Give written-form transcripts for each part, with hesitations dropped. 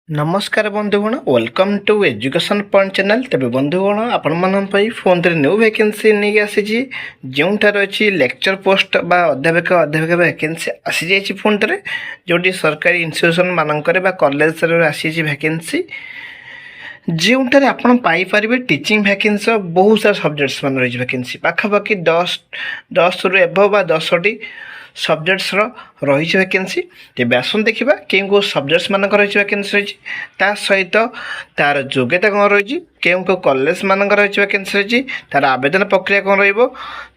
नमस्कार बंधुगण welcome to education point channel. तेज बंधुगण आपण फोन न्यू वैकेंसी नहीं आसी जोठार अच्छी लेक्चर पोस्ट बा अध्यापक अध्यापिका वैकेंसी आसी जाइए फोन थे जो सरकारी इन्स्टिट्यूशन मानक कॉलेज आसी वैकेंसी जोठार आपण पाइपर टीचिंग वैकेंसी बहुत सारा सब्जेक्ट्स मान रही वैकेंसी पाखापाखि 10 रु एभव बा 10टी सब्जेक्ट्स रही वैकेंसी। तेज आसन देखा केउ सब्जेक्ट्स मानक रही वैकेंसी रही सहित तार योग्यता कौन रही केउ कॉलेज मानक रही वैकेंसी रही तार आवेदन प्रक्रिया कौन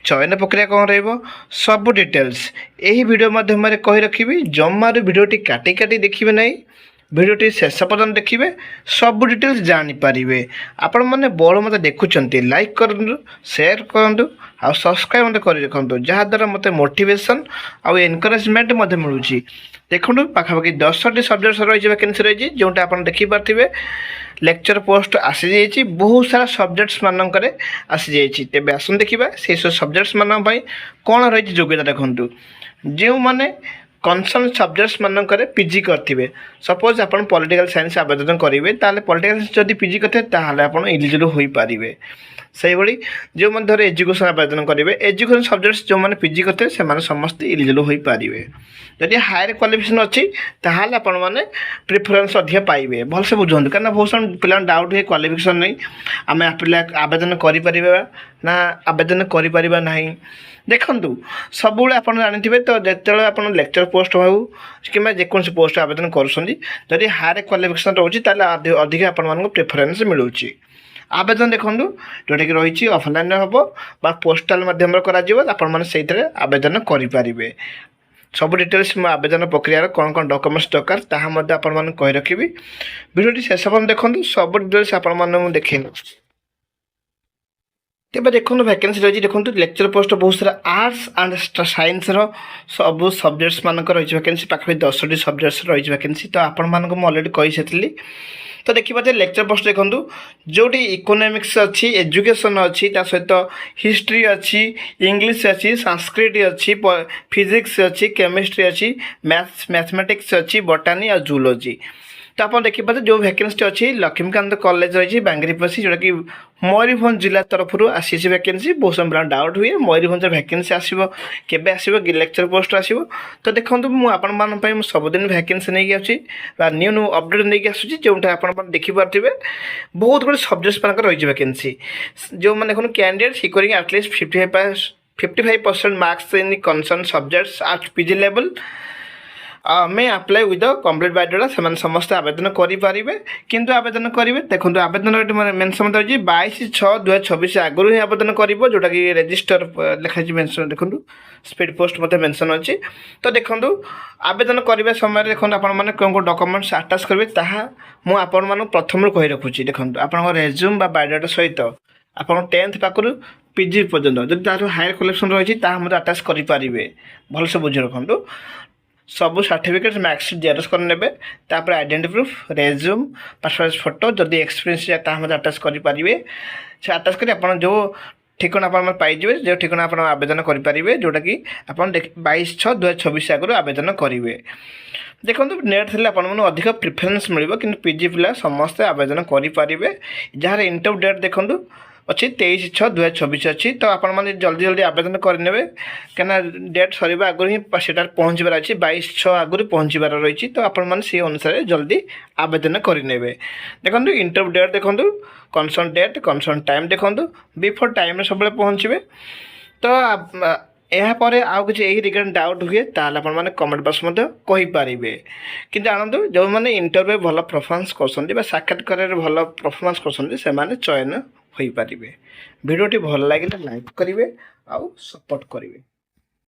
चयन प्रक्रिया कौन सब डिटेल्स यही वीडियो माध्यम कही रखी जमार वीडियोटी काटी काटी देखिए ना भिडियोटी शेष पर्यटन देखिए सब डिटेल्स जानीपारे। आपण मैंने बड़ मत देखुं लाइक करूँ शेयर करूँ आ सब्सक्राइब मत कर रखु जहाँद्वारा मत मोटिवेशन आउ एनकरेजमेंट मिलूँ। देखो पाखापाखि 10टी सब्जेक्ट्स रही वैकेंसी रही जोटा आप देखिपारे लेक्चर पोस्ट आसी जाइए बहुत सारा सब्जेक्ट्स मानक आसी जाइए। तेज आसन देखा से सब्जेक्ट्स मान कौन रही योग्यता देखूँ जो मैंने कनसर्न सब्जेक्ट्स मानक पीजी करेंगे सपोज आप पॉलिटिकल साइंस आवेदन करेंगे ताले पॉलिटिकल साइंस जब पीजी करते आप इलिजिबल हो पारे से भाई जो मैंने धर एजुकेशन आवेदन करेंगे एजुकेशन सब्जेक्ट्स जो मैंने पीजी करते हैं समस्ते इलिजिबल हो पारे। जदि हायर क्वालिफिकेशन अच्छी ताल आपण मैंने प्रिफरेन्स अधिक पाइबे भलसे बुझुँ कहीं बहुत सारा पिला डाउट हुए क्वालिफिकेशन नहीं आम आवेदन करें ना आवेदन करें ना देखु सब आप जानते तो जो आप लेक्चर पोस्ट हो कि जेकोसी पोस्ट आवेदन करुँच हायर क्वालिफिकेशन रोचे अधिक आप प्रिफरेन्स मिलूँ। आवेदन देखूँ जोटा कि रही ऑफलाइन हम बा पोस्टाल मध्यम कर आवेदन करें सब डिटेल्स आवेदन प्रक्रिया कौन कौन डॉक्यूमेंट्स दरकार ताहा आपण कही रखी वीडियो शेष पर्यटन देखूँ सब डिटेल्स आपण देखे। तेज देखो वैकेंसी रही देखो लेक्चर पोस्ट बहुत सारा आर्ट्स एंड साइंस सब सब्जेक्ट्स मानक रही वैकेंसी पाखापाखि 10टी सब्जेक्ट्स रही वैकेंसी तो आपण मानक अलरेडी कही सारी तो देखिए लेक्चर पोस्ट देखो जोटी इकोनॉमिक्स अच्छी एजुकेशन अच्छी सहित हिस्ट्री अच्छी इंग्लिश अच्छी संस्कृत अच्छी फिजिक्स अच्छी केमिस्ट्री अच्छी मैथमेटिक्स अच्छी बॉटनी और जूलॉजी तो आप देखिए जो वैकेंसी अच्छी लक्ष्मीकांत कॉलेज रही बांगरीपसी जोटा कि मयूरभंज जिला तरफ आसी वैकेंसी बहुत समय डाउट हुए मयूरभंज वैकेंसी आसो केबे आसो लेक्चर पोस्ट आसो तो देखो मुझे सबुदिन वैकेंसी नहीं आसी न्यू न्यू अपडेट नहीं आसूँ जोटा आप देखिपारे बहुत गुड सब्जेक्ट्स मानक रही वैकेंसी जो मैंने देखो candidate securing at least 55% marks in concern subjects eight PG level मैं अप्लाई विद कंप्लीट बायोडाटा से समस्त आवेदन करेंगे किंतु आवेदन करेंगे देखो आवेदन मेनसन रही 22/6/2024 आगुरी ही आवेदन कर जोटा कि रजिस्टर लिखाई मेनसन देखो स्पीड पोस्ट मत मेनसन अच्छी तो देखो आवेदन करने समय देखो आपने कौन डॉक्यूमेंट्स अटैच करेंगे ताहा मुझे प्रथम कही रखुच्छी देखो आप रेज्यूम बायोडाटा सहित आप 10th पाखु पीजी पर्यटन जब तार हायर क्वालिफिकेशन रही है अटैच करेंगे भलसे बुझी रखु सब सर्टिफिकेट मार्कशीट जेरक्स कर नेबे तापर identity proof resume passport photo जदि एक्सपीरियंस ताहा अटैच करेंगे से अटैच कर जो ठिकाना आप पाइबे जो ठिकाना आप आवेदन करेंगे जोटा कि आप 22/6/2024 आगुरी आवेदन करेंगे। देखो नेट थे आपको अधिक प्रिफरेन्स मिले कि पीजी पिला समस्ते आवेदन करेंगे जार इंटरव्यू डेट देखो अच्छी 23/6/2024 अच्छी तो आप जल्दी जल्दी आवेदन करेंगे कहीं डेट सर आगुरी ही सेटार पहुँचबार अच्छी 22/6 आगुरी पहुँचबार रही तो आपण से अनुसार जल्दी आवेदन करेंगे। देखो इंटरव्यू डेट देखो कनसर्न डेट कनसर्न टाइम देखो बिफोर टाइम सब पहुँचे तो यापर आउ कि यही रिगार्डिंग डाउट हुए ताल आपने कमेंट बॉक्स कहींपारे कि जानतु जो मैंने इंटरव्यू भल परफॉर्मेंस कर साक्षात्कार भल परफॉर्मेंस कर चयन हो पारे। वीडियोटी भल लगे लाइक करेंगे आउ सपोर्ट करेंगे।